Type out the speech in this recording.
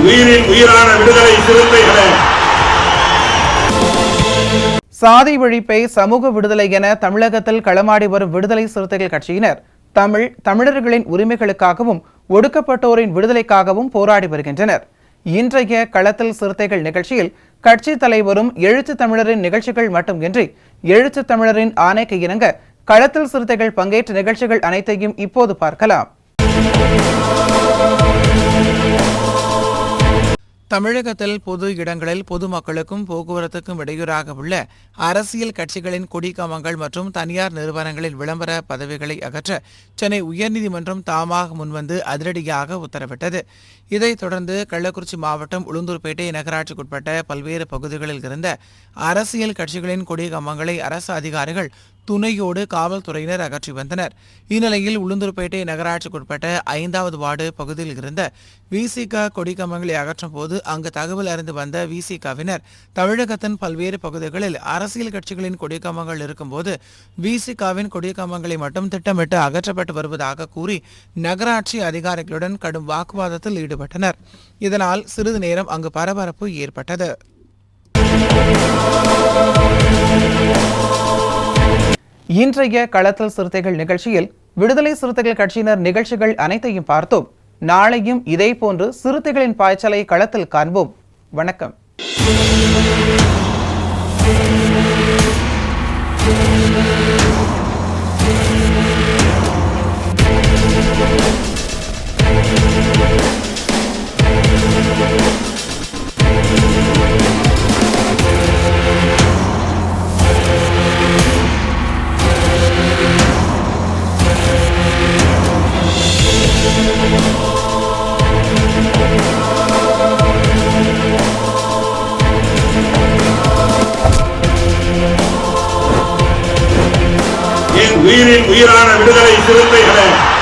உயிரின் உயிரான விடுதலை சிறுத்தைகளே. சாதி ஒழிப்பை சமூக விடுதலை என தமிழகத்தில் களமாடி வரும் விடுதலை சிறுத்தைகள் கட்சியினர் தமிழர்களின் உரிமைகளுக்காகவும் ஒடுக்கப்பட்டோரின் விடுதலைக்காகவும் போராடி வருகின்றனர். இன்றைய களத்தில் சிறுத்தைகள் நிகழ்ச்சியில் கட்சி தலைவரும் எழுத்து தமிழரின் நிகழ்ச்சிகள் மட்டுமின்றி எழுத்து தமிழரின் ஆணைக்கு இணங்க களத்தில் சிறுத்தைகள் பங்கேற்ற நிகழ்ச்சிகள் அனைத்தையும் இப்போது பார்க்கலாம். தமிழகத்தில் பொது இடங்களில் பொதுமக்களுக்கும் போக்குவரத்துக்கும் இடையூறாக உள்ள அரசியல் கட்சிகளின் கொடிக்கம்பங்கள் மற்றும் தனியார் நிறுவனங்களின் விளம்பர பதவிகளை அகற்ற சென்னை உயர்நீதிமன்றம் தாமாக முன்வந்து அதிரடியாக உத்தரவிட்டது. இதைத் தொடர்ந்து கள்ளக்குறிச்சி மாவட்டம் உளுந்தூர்பேட்டை நகராட்சிக்குட்பட்ட பல்வேறு பகுதிகளில் இருந்த அரசியல் கட்சிகளின் கொடிக்கம்பங்களை அரசு அதிகாரிகள் துணையோடு காவல்துறையினர் அகற்றி வந்தனர். இந்நிலையில் உளுந்தூர்பேட்டை நகராட்சிக்குட்பட்ட 5வது வார்டு பகுதியில் இருந்த விசிக கொடிக்கம்பங்களை அகற்றும் போது அங்கு தகவல் அறிந்து வந்த விசிகவினர் தமிழகத்தின் பல்வேறு பகுதிகளில் அரசியல் கட்சிகளின் கொடிக்கம்பங்கள் இருக்கும்போது விசிகவின் கொடிக்கம்பங்களை மட்டும் திட்டமிட்டு அகற்றப்பட்டு வருவதாக கூறி நகராட்சி அதிகாரிகளுடன் கடும் வாக்குவாதத்தில் ஈடுபட்டனர். இதனால் சிறிது நேரம் அங்கு பரபரப்பு ஏற்பட்டது. இன்றைய களத்தில் சிறுத்தைகள் நிகழ்ச்சியில் விடுதலை சிறுத்தைகள் கட்சியினர் நிகழ்ச்சிகள் அனைத்தையும் பார்த்தோம். நாளையும் இதே போன்று சிறுத்தைகளின் பாய்ச்சலை களத்தில் காண்போம். வணக்கம். உயிரின் உயிரான விடுதலை சிறுத்தைகளே.